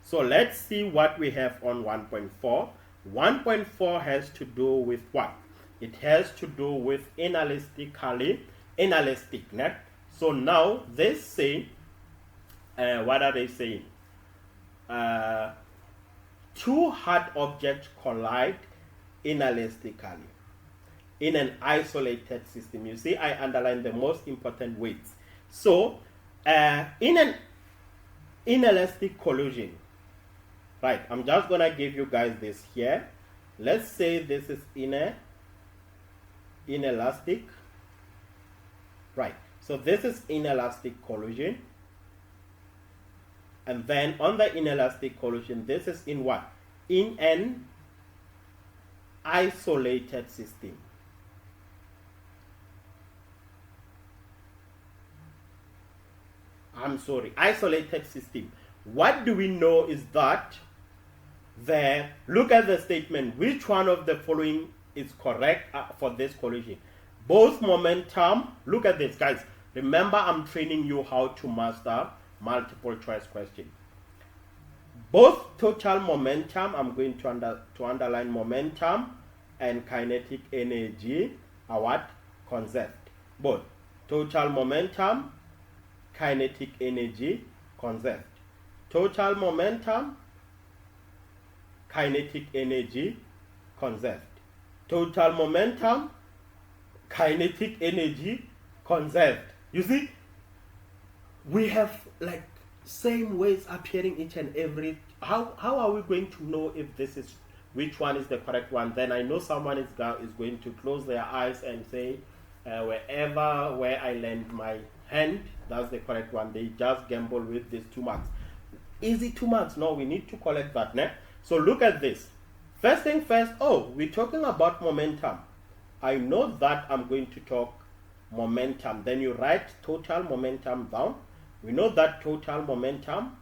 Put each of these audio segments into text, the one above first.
So let's see what we have on 1.4. 1.4 has to do with what? It has to do with inelastic. Né? So now they say, what are they saying? Two hard objects collide inelastically in an isolated system. You see, I underline the most important words. So, in an inelastic collision, right, I'm just going to give you guys this here. Let's say this is inelastic. Right, so this is inelastic collision. And then on the inelastic collision, this is in what? In an isolated system. Isolated system. What do we know is that look at the statement, which one of the following is correct for this collision? Both momentum, look at this guys, remember I'm training you how to master multiple choice question. Both total momentum, I'm going to underline momentum, and kinetic energy are what? Conserved. Both total momentum, kinetic energy conserved. Total momentum, kinetic energy conserved. Total momentum, kinetic energy conserved. You see, we have like same ways appearing each and every. How are we going to know if this is which one is the correct one? Then I know someone is going to close their eyes and say, where I land my hand, that's the correct one. They just gamble with these 2 marks. Easy 2 marks. No, we need to collect that. Né? So look at this. First thing first, we're talking about momentum. I know that I'm going to talk momentum. Then you write total momentum down. We know that total momentum.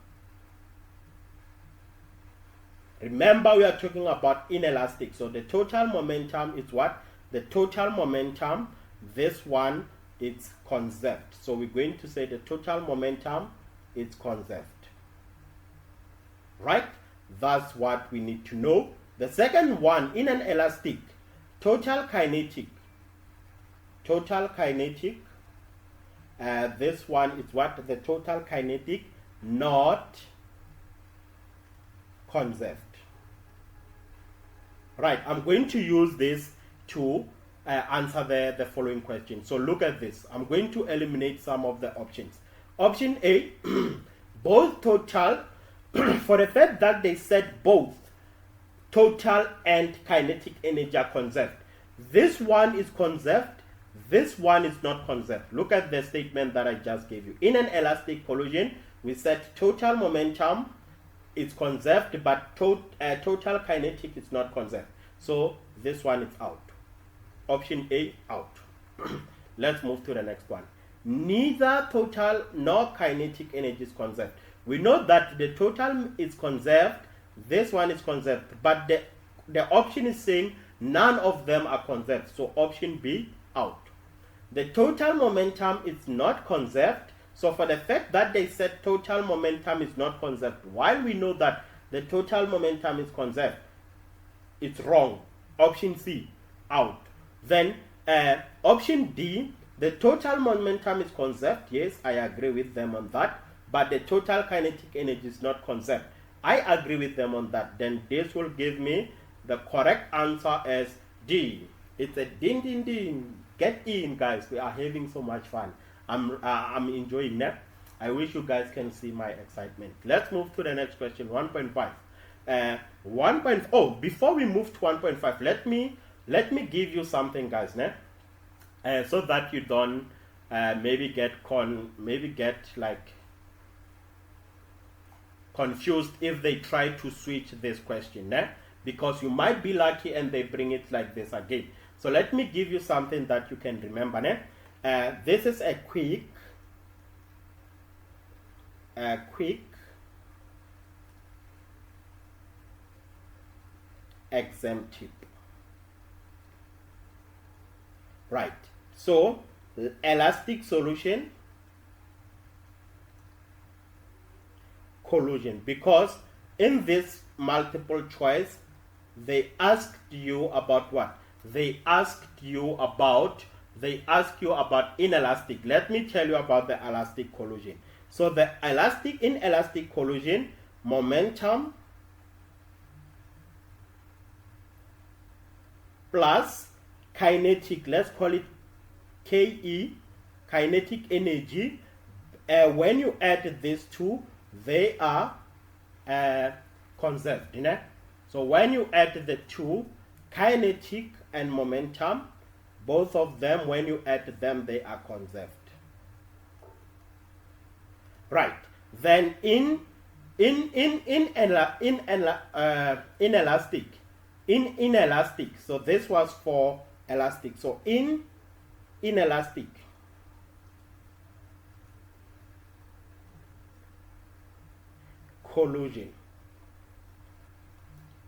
Remember, we are talking about inelastic. So the total momentum is what? The total momentum, this one, it's conserved. So we're going to say the total momentum is conserved. Right? That's what we need to know. The second one, in an elastic, total kinetic. Total kinetic. This one is what? The total kinetic, not conserved. Right, I'm going to use this to answer the following question. So look at this. I'm going to eliminate some of the options. Option A, both total, for the fact that they said both total and kinetic energy are conserved. This one is conserved. This one is not conserved. Look at the statement that I just gave you. In an elastic collision, we said total momentum is conserved, but total kinetic is not conserved. So this one is out. Option A, out. Let's move to the next one. Neither total nor kinetic energy is conserved. We know that the total is conserved, this one is conserved, but the option is saying none of them are conserved. So option B, out. The total momentum is not conserved. So for the fact that they said total momentum is not conserved, while we know that the total momentum is conserved, it's wrong. Option C, out. Then option D, the total momentum is conserved. Yes, I agree with them on that. But the total kinetic energy is not conserved. I agree with them on that. Then this will give me the correct answer as D. It's a ding ding ding. Get in, guys. We are having so much fun. I'm enjoying that. I wish you guys can see my excitement. Let's move to the next question, 1.5. 1.0. Before we move to 1.5, let me give you something, guys, so that you don't maybe get like confused if they try to switch this question, because you might be lucky and they bring it like this again. So let me give you something that you can remember. This is a quick exam tip. Right. So elastic solution, collision, because in this multiple choice, they asked you about what? They ask you about inelastic. Let me tell you about the elastic collision. So the inelastic collision, momentum plus kinetic, let's call it KE, kinetic energy. When you add these two, they are conserved. You know? So when you add the two, kinetic and momentum, both of them, when you add them, they are conserved. Right. Then inelastic. So this was for elastic. So inelastic, collision,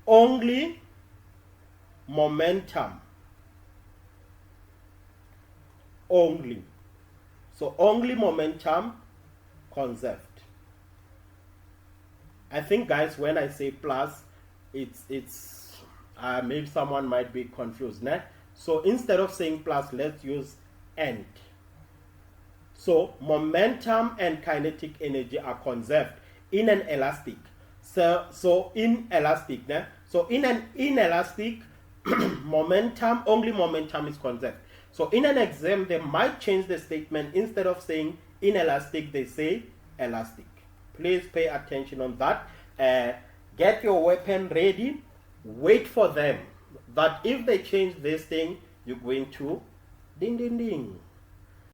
only momentum, only. So only momentum conserved. I think, guys, when I say plus, it's maybe someone might be confused. Né? So instead of saying plus, let's use and. So momentum and kinetic energy are conserved in an elastic. So in elastic, né? So in an inelastic, momentum, only momentum is conserved. So in an exam, they might change the statement. Instead of saying inelastic, they say elastic. Please pay attention on that. Get your weapon ready. Wait for them. That if they change this thing, you're going to ding ding ding.